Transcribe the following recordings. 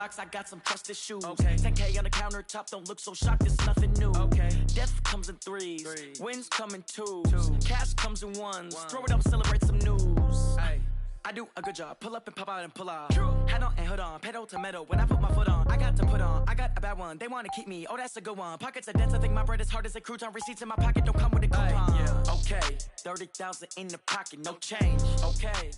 I got some trusted shoes. Okay. 10K on the countertop, don't look so shocked, it's nothing new. Okay. Death comes in threes. Wins come in twos. Cash comes in ones. Throw it up, celebrate some news. Ay. I do a good job, pull up and pop out and pull out. Hat on and hood on, pedal to metal. When I put my foot on, I got to put on. I got a bad one, they want to keep me. Oh, that's a good one. Pockets are dense, I think my bread is hard as a crouton. Receipts in my pocket don't come with a coupon. Yeah. Okay, 30,000 in the pocket, no change. Okay.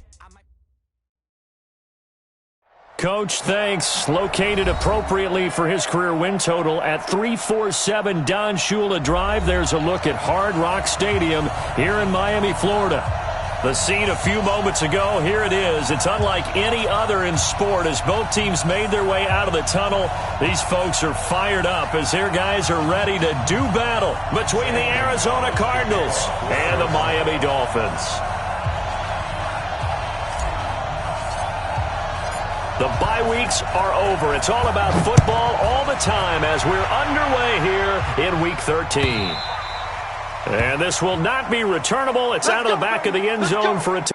Coach, thanks. Located appropriately for his career win total at 347 Don Shula Drive. There's a look at Hard Rock Stadium here in Miami, Florida. The scene a few moments ago, here it is. It's unlike any other in sport as both teams made their way out of the tunnel. These folks are fired up as their guys are ready to do battle between the Arizona Cardinals and the Miami Dolphins. The bye weeks are over. It's all about football all the time as we're underway here in Week 13. And this will not be returnable. It's out of the back of the end zone for a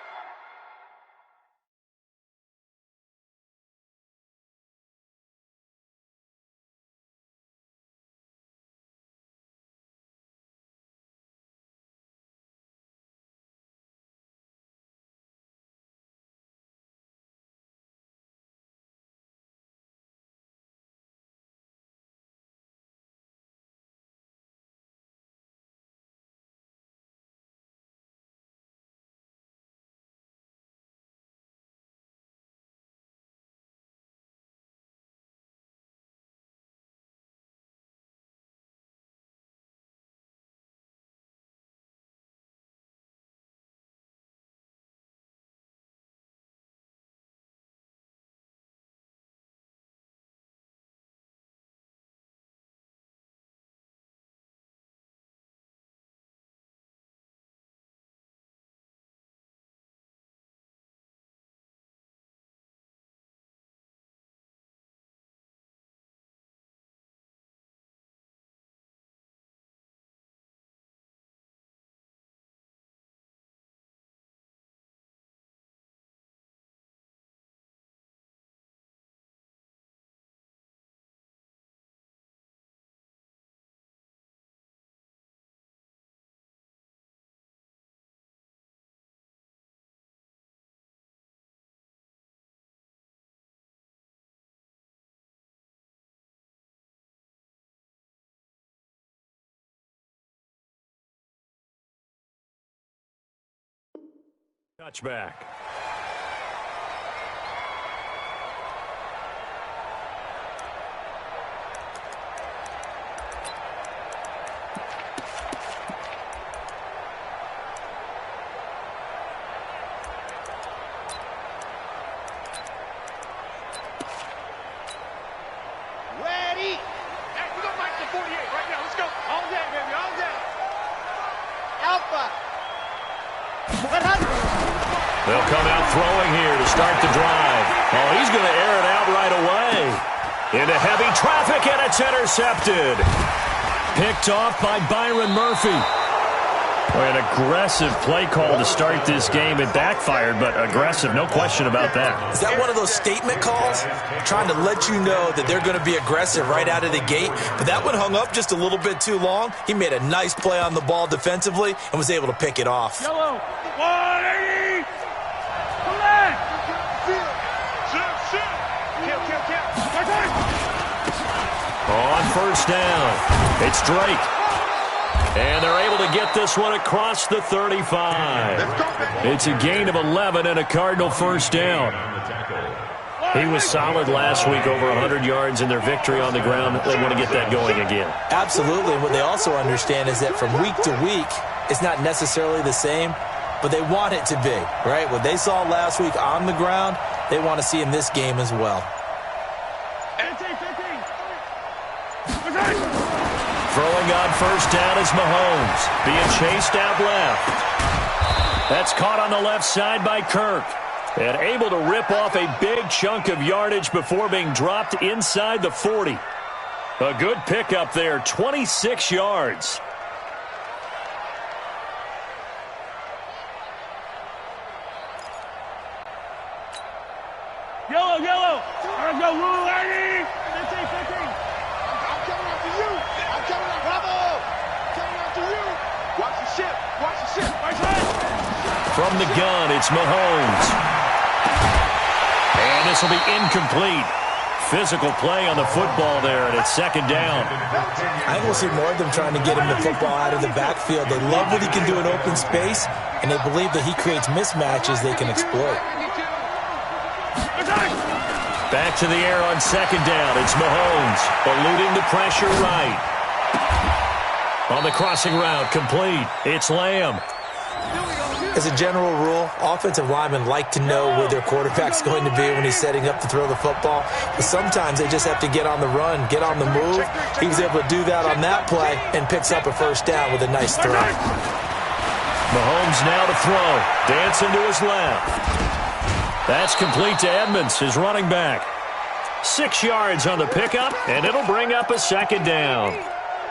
touchback. Ready? Hey, we got Mike to 48 right now. Let's go. All day, baby. All day. Alpha. They'll come out throwing here to start the drive. Oh, he's going to air it out right away. Into heavy traffic, and it's intercepted. Picked off by Byron Murphy. An aggressive play call to start this game. It backfired, but aggressive, no question about that. Is that one of those statement calls? Trying to let you know that they're going to be aggressive right out of the gate. But that one hung up just a little bit too long. He made a nice play on the ball defensively and was able to pick it off. Yellow. 180. On first down, it's Drake. And they're able to get this one across the 35. It's a gain of 11 and a Cardinal first down. He was solid last week, over 100 yards in their victory on the ground. They want to get that going again. Absolutely. And what they also understand is that from week to week, it's not necessarily the same, but they want it to be, right? What they saw last week on the ground, they want to see in this game as well. Throwing on first down is Mahomes, being chased out left. That's caught on the left side by Kirk. And able to rip off a big chunk of yardage before being dropped inside the 40. A good pickup there, 26 yards. Yellow. Let's go, Lou. From the gun, it's Mahomes. And this will be incomplete. Physical play on the football there, and it's second down. I think we'll see more of them trying to get him the football out of the backfield. They love what he can do in open space, and they believe that he creates mismatches they can exploit. Back to the air on second down. It's Mahomes, eluding the pressure right. On the crossing route, complete. It's Lamb. As a general rule, offensive linemen like to know where their quarterback's going to be when he's setting up to throw the football. But sometimes they just have to get on the run, get on the move. He was able to do that on that play and picks up a first down with a nice throw. Mahomes now to throw. Dancing to his left. That's complete to Edmonds, his running back. 6 yards on the pickup, and it'll bring up a second down.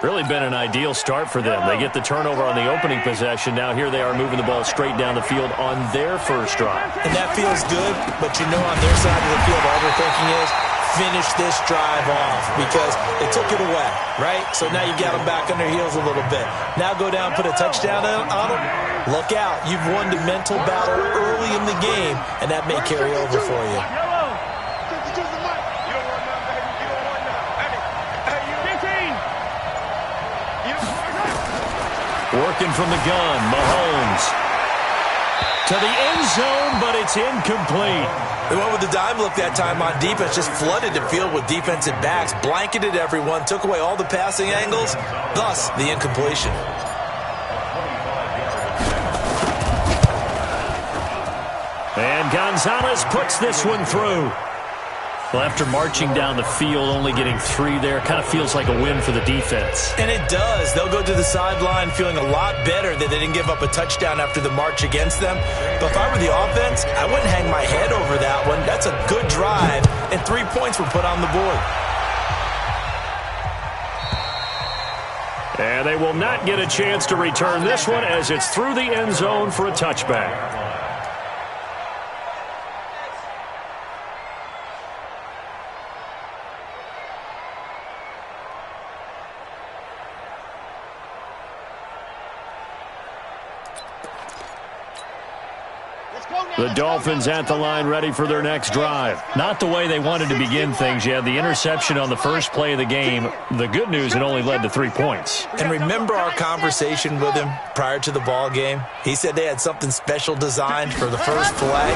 Really been an ideal start for them. They get the turnover on the opening possession. Now here they are moving the ball straight down the field on their first drive. And that feels good, but you know on their side of the field all they're thinking is finish this drive off because they took it away, right? So now you got them back on their heels a little bit. Now go down, put a touchdown on them. Look out. You've won the mental battle early in the game, and that may carry over for you. Working from the gun, Mahomes. To the end zone, but it's incomplete. They went with the dime look that time on defense, just flooded the field with defensive backs, blanketed everyone, took away all the passing angles, thus the incompletion. And Gonzalez puts this one through. Well, after marching down the field, only getting 3 there, kind of feels like a win for the defense. And it does. They'll go to the sideline feeling a lot better that they didn't give up a touchdown after the march against them. But if I were the offense, I wouldn't hang my head over that one. That's a good drive, and 3 points were put on the board. And they will not get a chance to return this one as it's through the end zone for a touchback. The Dolphins at the line ready for their next drive. Not the way they wanted to begin things. You had the interception on the first play of the game. The good news, it only led to 3 points. And remember our conversation with him prior to the ball game? He said they had something special designed for the first play.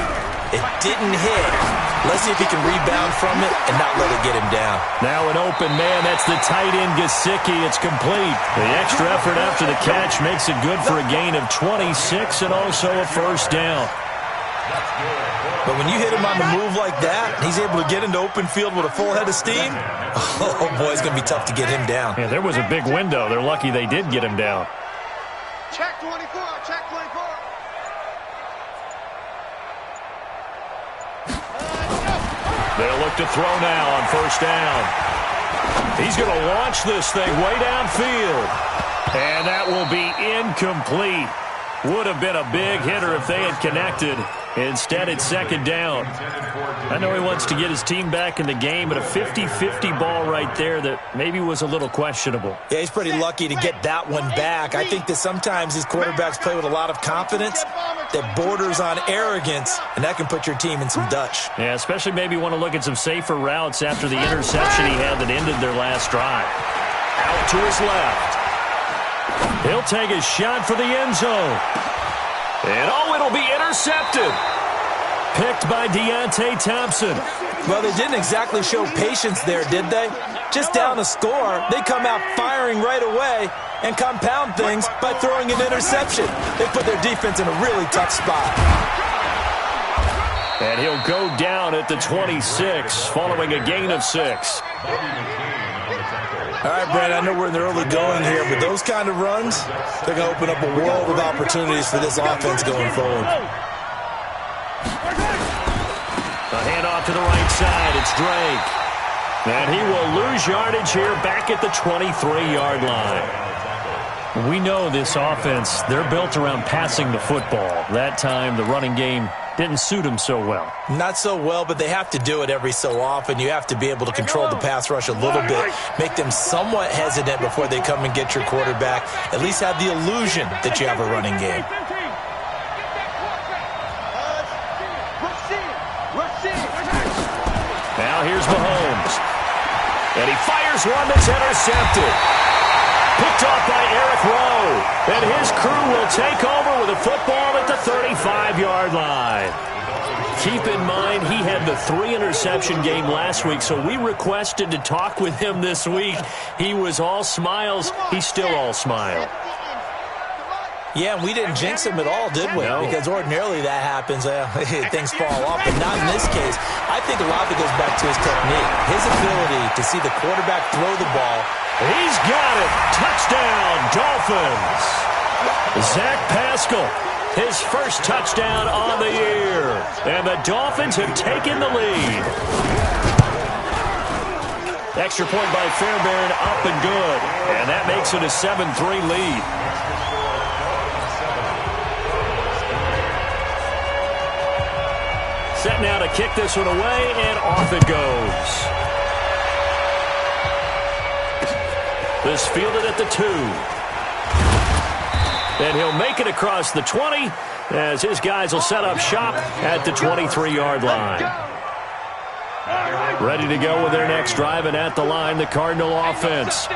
It didn't hit. Let's see if he can rebound from it and not let it get him down. Now an open man. That's the tight end, Gesicki. It's complete. The extra effort after the catch makes it good for a gain of 26 and also a first down. But when you hit him on the move like that, he's able to get into open field with a full head of steam, oh boy, it's going to be tough to get him down. Yeah, there was a big window. They're lucky they did get him down. Check 24, check 24. They'll look to throw now on first down. He's going to launch this thing way downfield. And that will be incomplete. Would have been a big hitter if they had connected. Instead, it's second down. I know he wants to get his team back in the game, but a 50-50 ball right there that maybe was a little questionable. Yeah, he's pretty lucky to get that one back. I think that sometimes these quarterbacks play with a lot of confidence that borders on arrogance, and that can put your team in some Dutch. Yeah, especially maybe want to look at some safer routes after the interception he had that ended their last drive. Out to his left. He'll take a shot for the end zone. And, oh, it'll be intercepted. Picked by Deontay Thompson. Well, they didn't exactly show patience there, did they? Just down a score, they come out firing right away and compound things by throwing an interception. They put their defense in a really tough spot. And he'll go down at the 26, following a gain of 6. All right, Brad, I know we're in the early going here, but those kind of runs, they're going to open up a world of opportunities for this offense going forward. A handoff to the right side. It's Drake. And he will lose yardage here back at the 23-yard line. We know this offense, they're built around passing the football. That time, the running game didn't suit him so well. Not so well, but they have to do it every so often. You have to be able to control the pass rush a little bit, make them somewhat hesitant before they come and get your quarterback. At least have the illusion that you have a running game. And he fires one that's intercepted. Picked off by Eric Rowe. And his crew will take over with a football at the 35-yard line. Keep in mind, he had the 3-interception game last week, so we requested to talk with him this week. He was all smiles. He's still all smile. Yeah, we didn't jinx him at all, did we? No. Because ordinarily that happens. Things fall off, but not in this case. I think a lot of it goes back to his technique, his ability to see the quarterback throw the ball. He's got it. Touchdown, Dolphins. Zach Pascal, his first touchdown on the year. And the Dolphins have taken the lead. Extra point by Fairbairn, up and good. And that makes it a 7-3 lead. Set now to kick this one away, and off it goes. This fielded at the 2. And he'll make it across the 20 as his guys will set up shop at the 23-yard line. Ready to go with their next drive, and at the line, the Cardinal offense.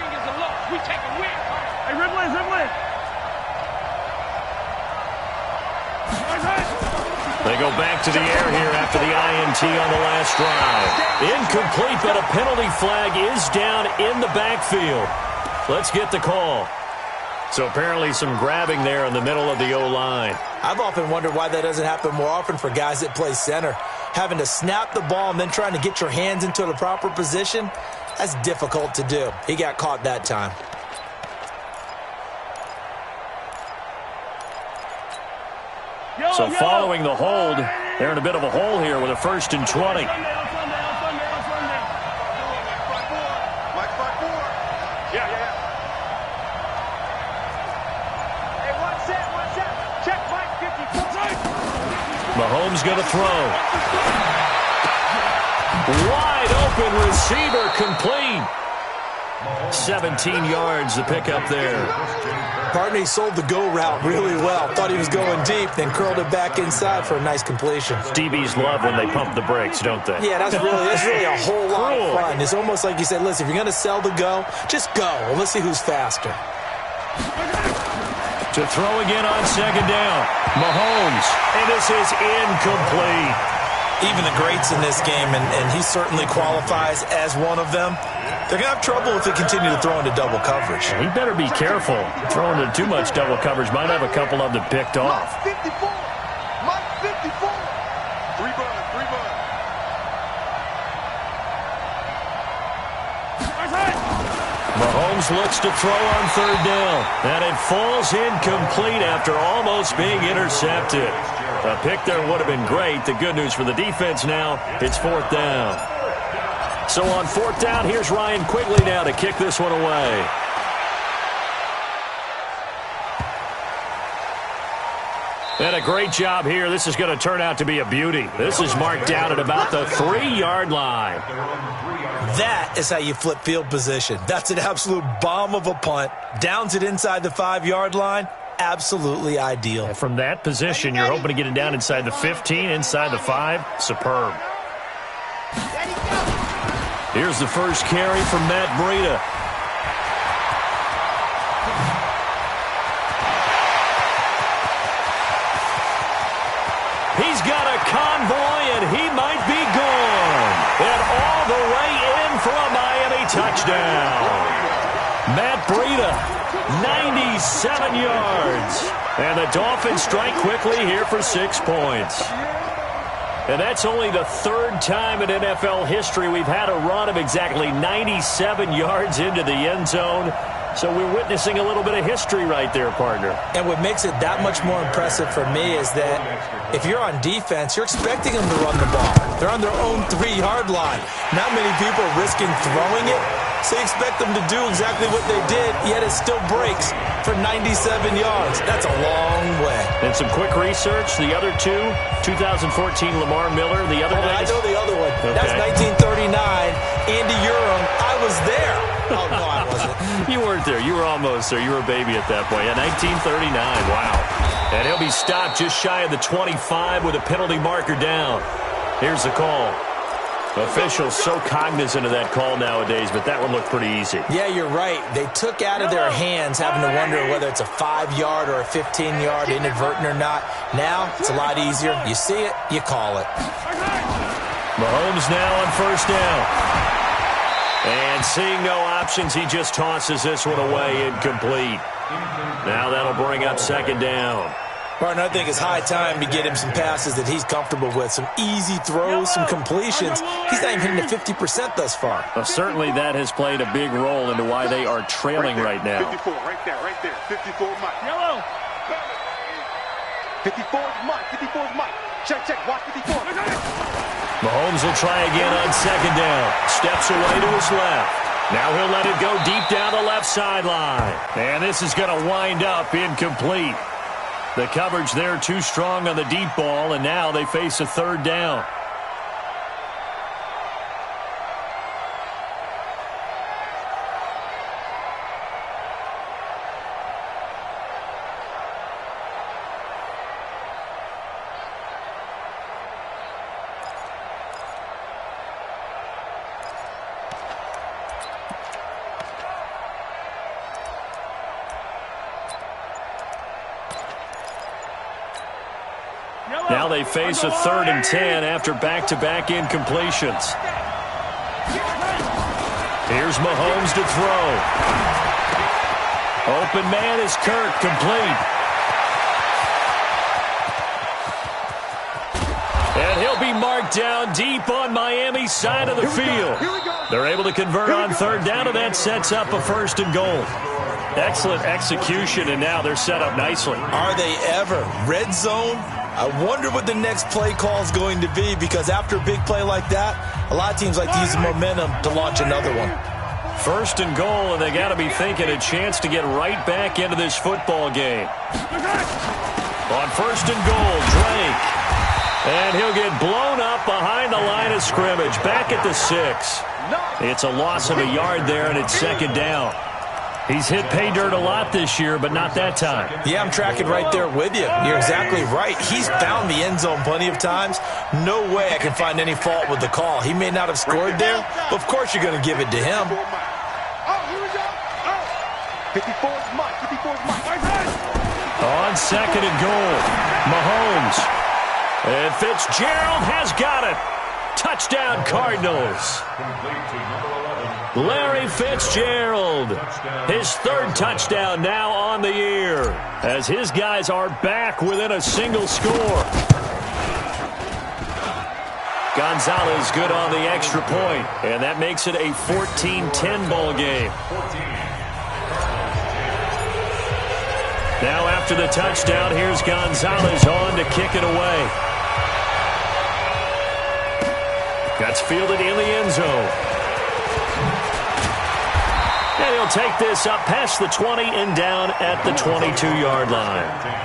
They go back to the air here after the INT on the last drive. Incomplete, but a penalty flag is down in the backfield. Let's get the call. So apparently some grabbing there in the middle of the O-line. I've often wondered why that doesn't happen more often for guys that play center. Having to snap the ball and then trying to get your hands into the proper position, that's difficult to do. He got caught that time. So following the hold, they're in a bit of a hole here with a 1st and 20. Mahomes going to throw. Wide open receiver, complete. 17 yards to pick up there. Partner, he sold the go route really well. Thought he was going deep, then curled it back inside for a nice completion. DBs love when they pump the brakes, don't they? Yeah, that's really a whole lot of fun. It's almost like you said, listen, if you're going to sell the go, just go. Well, let's see who's faster. To throw again on 2nd down. Mahomes, and this is incomplete. Even the greats in this game, and he certainly qualifies as one of them, they're going to have trouble if they continue to throw into double coverage. He better be careful. Throwing into too much double coverage might have a couple of them picked off. Mike 54. Mike 54. 3 bud, 3 bud. Mahomes looks to throw on 3rd down, and it falls incomplete after almost being intercepted. A pick there would have been great. The good news for the defense now, it's 4th down. So on 4th down, here's Ryan Quigley now to kick this one away. And a great job here. This is going to turn out to be a beauty. This is marked down at about the 3-yard line. That is how you flip field position. That's an absolute bomb of a punt. Downs it inside the 5-yard line. Absolutely ideal. And from that position, you're hoping to get it down inside the 15, inside the 5. Superb. Here's the first carry from Matt Breida. He's got a convoy, and he might be gone. And all the way in for a Miami touchdown. Matt Breida, 97 yards. And the Dolphins strike quickly here for 6 points. And that's only the 3rd time in NFL history we've had a run of exactly 97 yards into the end zone. So we're witnessing a little bit of history right there, partner. And what makes it that much more impressive for me is that if you're on defense, you're expecting them to run the ball. They're on their own 3-yard line. Not many people are risking throwing it, so you expect them to do exactly what they did, yet it still breaks for 97 yards. That's a long way. And some quick research, the other two, 2014 Lamar Miller, the other I know the other one. Okay. That's 1939, Andy Urim. I was there. Oh, no, I wasn't. You weren't there. You were almost there. You were a baby at that point. Yeah, 1939. Wow. And he'll be stopped just shy of the 25 with a penalty marker down. Here's the call. Officials so cognizant of that call nowadays, but that one looked pretty easy. Yeah, you're right. They took out of their hands having to wonder whether it's a 5-yard or a 15-yard, inadvertent or not. Now, it's a lot easier. You see it, you call it. Mahomes now on first down. And seeing no options, he just tosses this one away, incomplete. Now that'll bring up second down. Martin, I think it's high time to get him some passes that he's comfortable with, some easy throws, some completions. He's not even hitting the 50% thus far. Well, certainly that has played a big role into why they are trailing right now. 54, right there. 54 is Mike. Yellow. 54 is Mike. 54 is Mike. Check. Watch 54. Mahomes will try again on second down. Steps away to his left. Now he'll let it go deep down the left sideline. And this is going to wind up incomplete. The coverage there too strong on the deep ball, and now they face a third down. Now they face a 3rd and 10 after back-to-back incompletions. Here's Mahomes to throw. Open man is Kirk, complete. And he'll be marked down deep on Miami's side of the field. They're able to convert on third down, and that sets up a 1st and goal. Excellent execution, and now they're set up nicely. Are they ever? Red zone? I wonder what the next play call is going to be, because after a big play like that, a lot of teams like to use the momentum to launch another one. 1st and goal, and they got to be thinking a chance to get right back into this football game. On 1st and goal, Drake. And he'll get blown up behind the line of scrimmage, back at the 6. It's a loss of a yard there, and it's 2nd down. He's hit pay dirt a lot this year, but not that time. Yeah, I'm tracking right there with you. You're exactly right. He's found the end zone plenty of times. No way I can find any fault with the call. He may not have scored there, but of course you're going to give it to him. Oh, here we go. Oh. 54 is Mike. 54 is Mike. On 2nd and goal, Mahomes. And Fitzgerald has got it. Touchdown, Cardinals. Larry Fitzgerald, his 3rd touchdown now on the year, as his guys are back within a single score. Gonzalez good on the extra point, and that makes it a 14-10 ball game. Now after the touchdown, here's Gonzalez on to kick it away. That's fielded in the end zone. And he'll take this up past the 20 and down at the 22-yard line.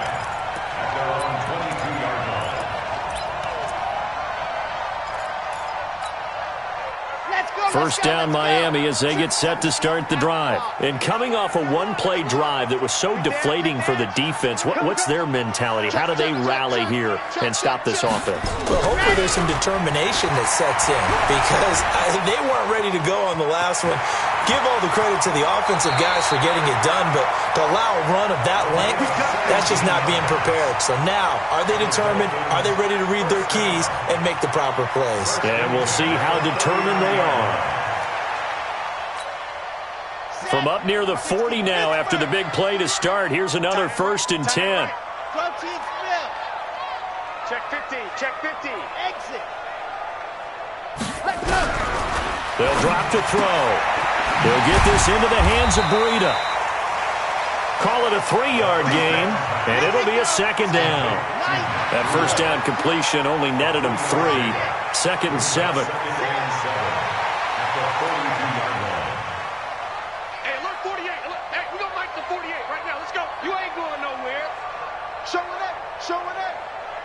First down Miami as they get set to start the drive. And coming off a one-play drive that was so deflating for the defense, what's their mentality? How do they rally here and stop this offense? Well, hopefully there's some determination that sets in, because they weren't ready to go on the last one. Give all the credit to the offensive guys for getting it done, but to allow a run of that length, that's just not being prepared. So now, are they determined? Are they ready to read their keys and make the proper plays? And we'll see how determined they are. From up near the 40 now after the big play to start, here's another 1st and 10. Check 50, check 50. Exit. They'll drop to throw. They'll get this into the hands of Breida. Call it a 3-yard gain, and it'll be a 2nd down. That 1st down completion only netted him 3. 2nd and 7. Hey, look, 48. Look, hey, we're going to make the 48 right now. Let's go. You ain't going nowhere. Showing it, showing it.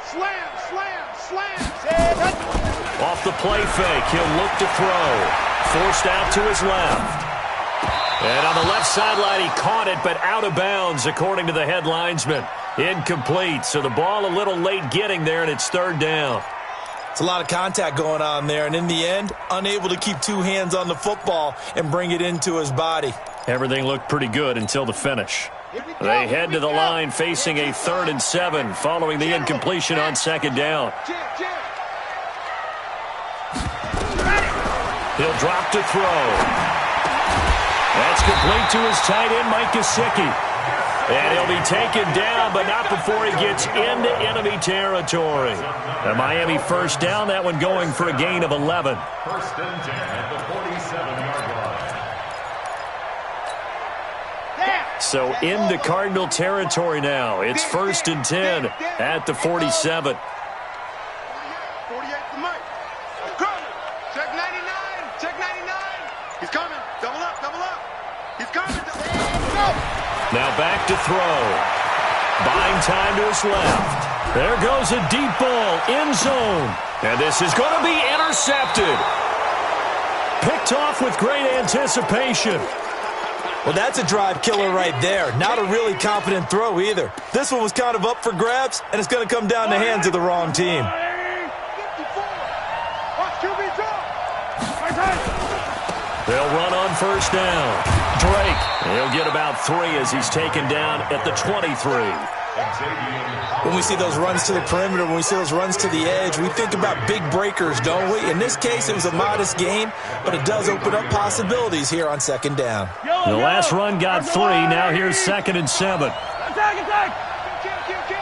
Slam, slam, slam. Off the play fake, he'll look to throw. Forced out to his left. And on the left sideline, he caught it, but out of bounds, according to the head linesman. Incomplete, so the ball a little late getting there, and it's 3rd down. It's a lot of contact going on there, and in the end, unable to keep two hands on the football and bring it into his body. Everything looked pretty good until the finish. They head to the line facing a 3rd and 7 following the incompletion on 2nd down. He'll drop to throw. That's complete to his tight end, Mike Gesicki. And he'll be taken down, but not before he gets into enemy territory. The Miami first down, that one going for a gain of 11. 1st and 10 at the 47-yard line. So into Cardinal territory now. It's 1st and 10 at the 47. 48 for Mike. Coming. Check 99. Check 99. He's coming. Double up. Double up. He's coming. Go. Now back to throw. Buying time to his left. There goes a deep ball, end zone. And this is going to be intercepted. Picked off with great anticipation. Well, that's a drive killer right there. Not a really confident throw either. This one was kind of up for grabs, and it's going to come down the hands of the wrong team. 54. Watch QB draw. They'll run on 1st down. Drake, he'll get about 3 as he's taken down at the 23. When we see those runs to the perimeter, when we see those runs to the edge, we think about big breakers, don't we? In this case, it was a modest gain, but it does open up possibilities here on 2nd down. The last run got 3. Now here's 2nd and 7. Attack, attack. Kill.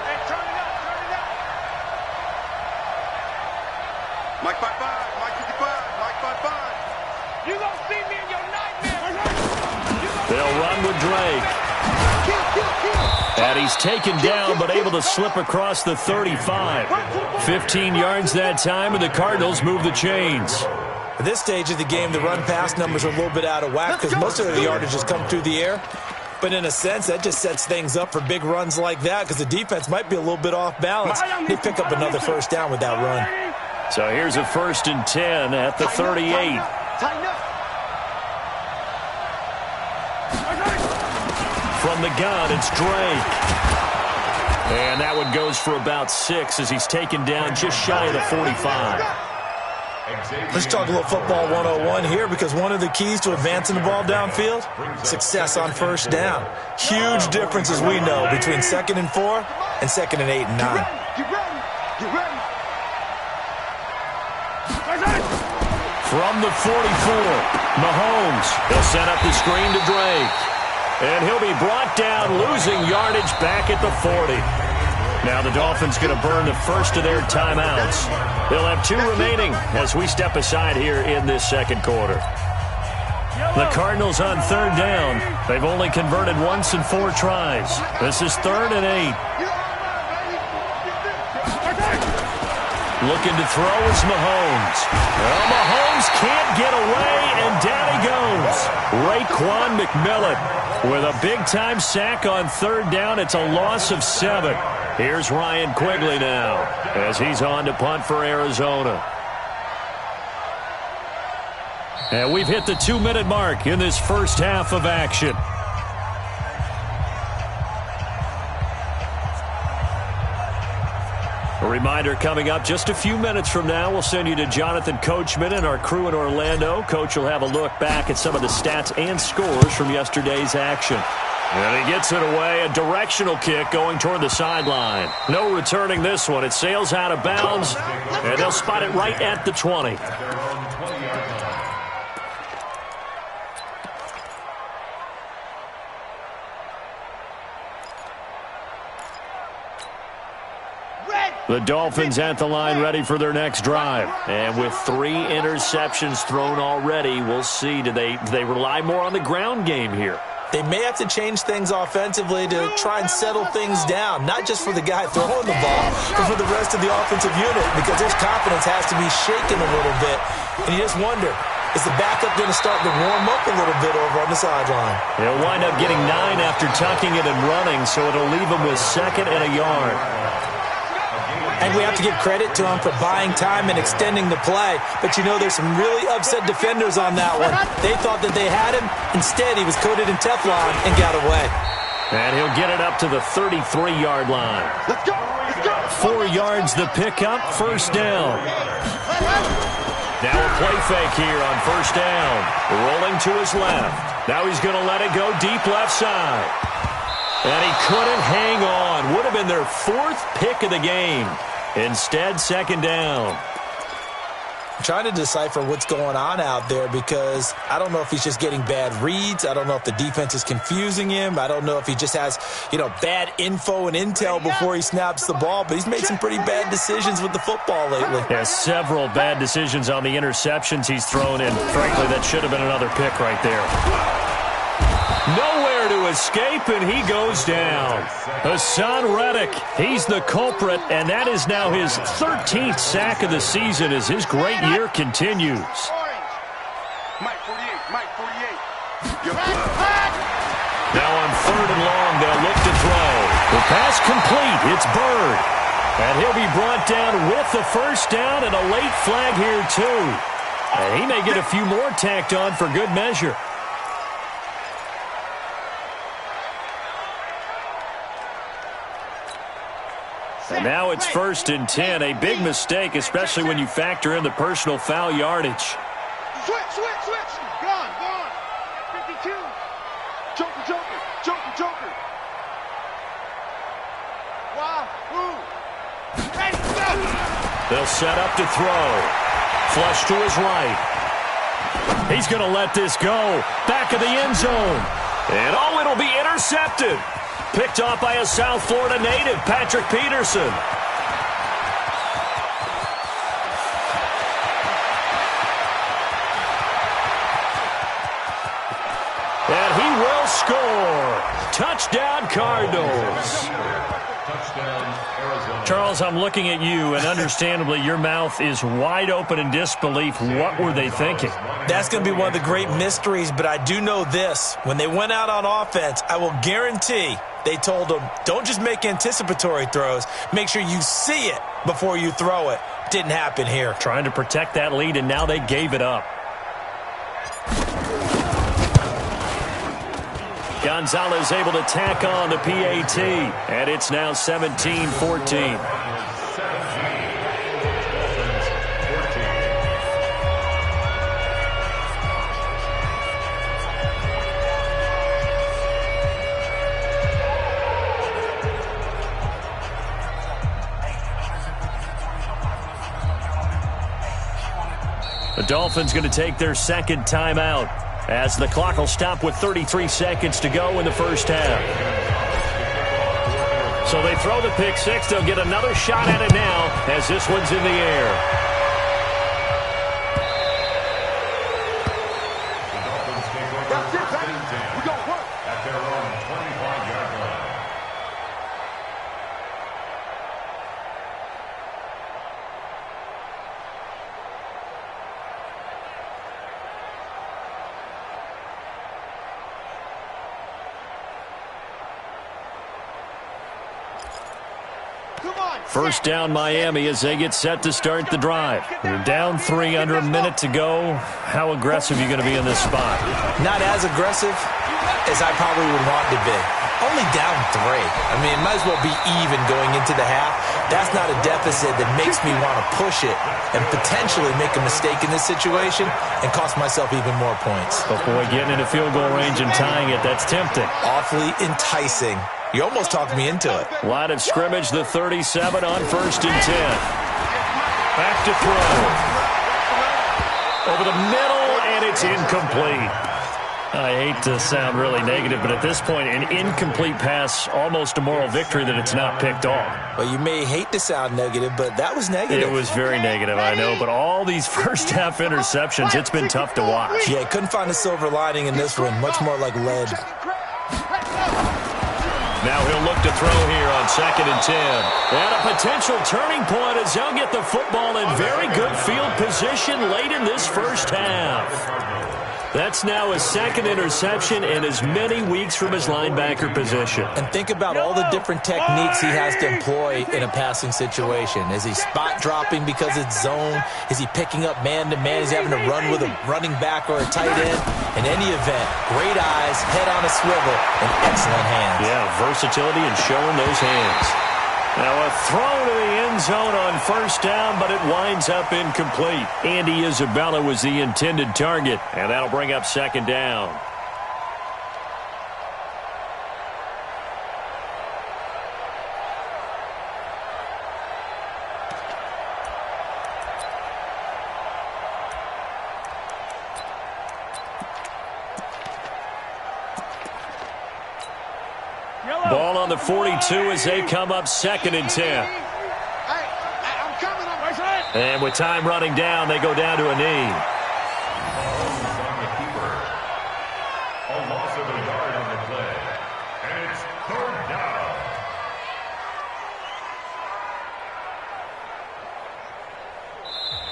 Hey, turn it up. Mike 5-5. Mike 55. Mike 5-5. You gonna see me in your nightmares. They'll run with Drake. And he's taken down, but able to slip across the 35. 15 yards that time, and the Cardinals move the chains. At this stage of the game, the run-pass numbers are a little bit out of whack because most of the yardage has come through the air. But in a sense, that just sets things up for big runs like that because the defense might be a little bit off balance. They pick up another 1st down with that run. So here's a 1st and 10 at the 38. From the gun, it's Drake. And that one goes for about 6 as he's taken down just shy of the 45. Let's talk a little football 101 here because one of the keys to advancing the ball downfield, success on 1st down. Huge difference, as we know, between 2nd and 4 and 2nd and 8 and 9. From the 44, Mahomes. He'll set up the screen to Drake. And he'll be brought down, losing yardage back at the 40. Now the Dolphins going to burn the first of their timeouts. They'll have 2 remaining as we step aside here in this 2nd quarter. The Cardinals on 3rd down. They've only converted once in 4 tries. This is 3rd and 8. Looking to throw is Mahomes. Well, Mahomes can't get away, and down he goes. Raekwon McMillan with a big-time sack on 3rd down. It's a loss of 7. Here's Ryan Quigley now as he's on to punt for Arizona. And we've hit the 2-minute mark in this first half of action. A reminder coming up just a few minutes from now, we'll send you to Jonathan Coachman and our crew in Orlando. Coach will have a look back at some of the stats and scores from yesterday's action. And he gets it away, a directional kick going toward the sideline. No returning this one. It sails out of bounds, and they'll spot it right at the 20. The Dolphins at the line ready for their next drive. And with 3 interceptions thrown already, we'll see. Do they rely more on the ground game here? They may have to change things offensively to try and settle things down, not just for the guy throwing the ball, but for the rest of the offensive unit, because his confidence has to be shaken a little bit. And you just wonder, is the backup going to start to warm up a little bit over on the sideline? He'll wind up getting 9 after tucking it and running, so it'll leave him with 2nd and a yard. And we have to give credit to him for buying time and extending the play. But, you know, there's some really upset defenders on that one. They thought that they had him. Instead, he was coated in Teflon and got away. And he'll get it up to the 33-yard line. Let's go. Let's go. 4 yards the pickup, first down. Now a play fake here on first down. Rolling to his left. Now he's going to let it go deep left side. And he couldn't hang on. Would have been their 4th pick of the game. Instead, second down. I'm trying to decipher what's going on out there because I don't know if he's just getting bad reads. I don't know if the defense is confusing him. I don't know if he just has, bad info and intel before he snaps the ball. But he's made some pretty bad decisions with the football lately. Has several bad decisions on the interceptions he's thrown in. Frankly, that should have been another pick right there. Nowhere to escape, and he goes down. Hassan Reddick, he's the culprit, and that is now his 13th sack of the season as his great year continues. Mike 48, Mike 48. Now on 3rd and long, they'll look to throw. The pass complete. It's Bird. And he'll be brought down with the first down and a late flag here, too. And he may get a few more tacked on for good measure. And now it's 1st and 10. A big mistake, especially when you factor in the personal foul yardage. Switch. Gone. 52. Joker. Wahoo. They'll set up to throw. Flush to his right. He's going to let this go. Back of the end zone. And it'll be intercepted. Picked off by a South Florida native, Patrick Peterson. And he will score. Touchdown, Cardinals. Charles, I'm looking at you, and understandably, your mouth is wide open in disbelief. What were they thinking? That's going to be one of the great mysteries, but I do know this. When they went out on offense, I will guarantee they told them, don't just make anticipatory throws. Make sure you see it before you throw it. Didn't happen here. Trying to protect that lead, and now they gave it up. Gonzalez able to tack on the PAT, and it's now 17-14. The Dolphins going to take their second timeout as the clock will stop with 33 seconds to go in the first half. So they throw the pick six. They'll get another shot at it now as this one's in the air. That's it, baby. We got work. At their own 25-yard line. First down Miami as they get set to start the drive. They're down 3 under a minute to go. How aggressive are you going to be in this spot? Not as aggressive as I probably would want to be. Only down 3. I mean, it might as well be even going into the half. That's not a deficit that makes me want to push it and potentially make a mistake in this situation and cost myself even more points. But boy, getting into field goal range and tying it, that's tempting. Awfully enticing. You almost talked me into it. Line of scrimmage, the 37 on 1st and 10. Back to throw. Over the middle, and it's incomplete. I hate to sound really negative, but at this point, an incomplete pass, almost a moral victory that it's not picked off. Well, you may hate to sound negative, but that was negative. It was very negative, I know, but all these first-half interceptions, it's been tough to watch. Yeah, couldn't find a silver lining in this one. Much more like lead. Now he'll look to throw here on 2nd and 10. And a potential turning point as he'll get the football in very good field position late in this first half. That's now his 2nd interception in as many weeks from his linebacker position. And think about all the different techniques he has to employ in a passing situation. Is he spot dropping because it's zone? Is he picking up man-to-man? Is he having to run with a running back or a tight end? In any event, great eyes, head on a swivel, and excellent hands. Yeah, versatility and showing those hands. Now a throw to the end zone on first down, but it winds up incomplete. Andy Isabella was the intended target, and that'll bring up second down. Ball on the 42 as they come up 2nd and 10. I'm coming. And with time running down, they go down to a knee. On the keeper. A loss of a yard on the play. And it's 3rd down.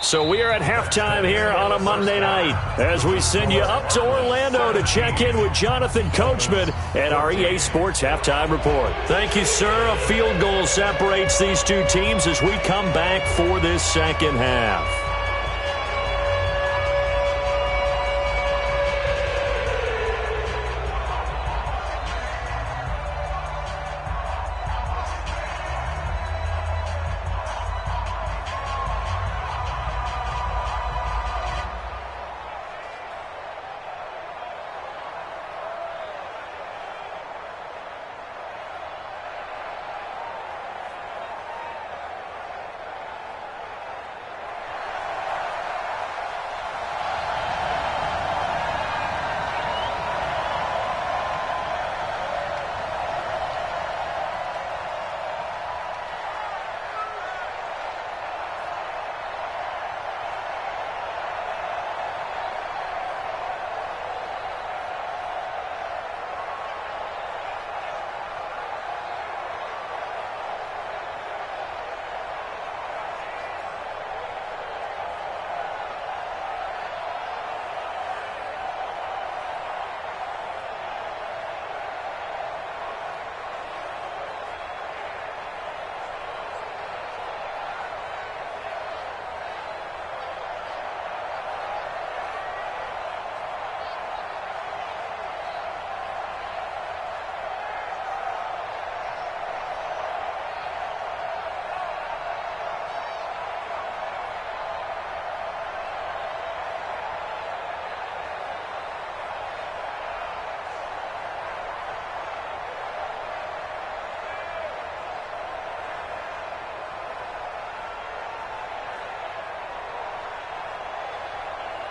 So we are at halftime here on a Monday night as we send you up to Orlando to check in with Jonathan Coachman at our EA Sports Halftime Report. Thank you, sir. A field goal separates these two teams as we come back for this second half.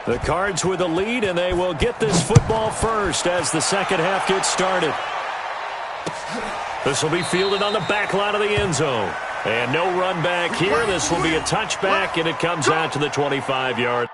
The Cards with a lead, and they will get this football first as the second half gets started. This will be fielded on the back line of the end zone. And no run back here. This will be a touchback, and it comes out to the 25-yard.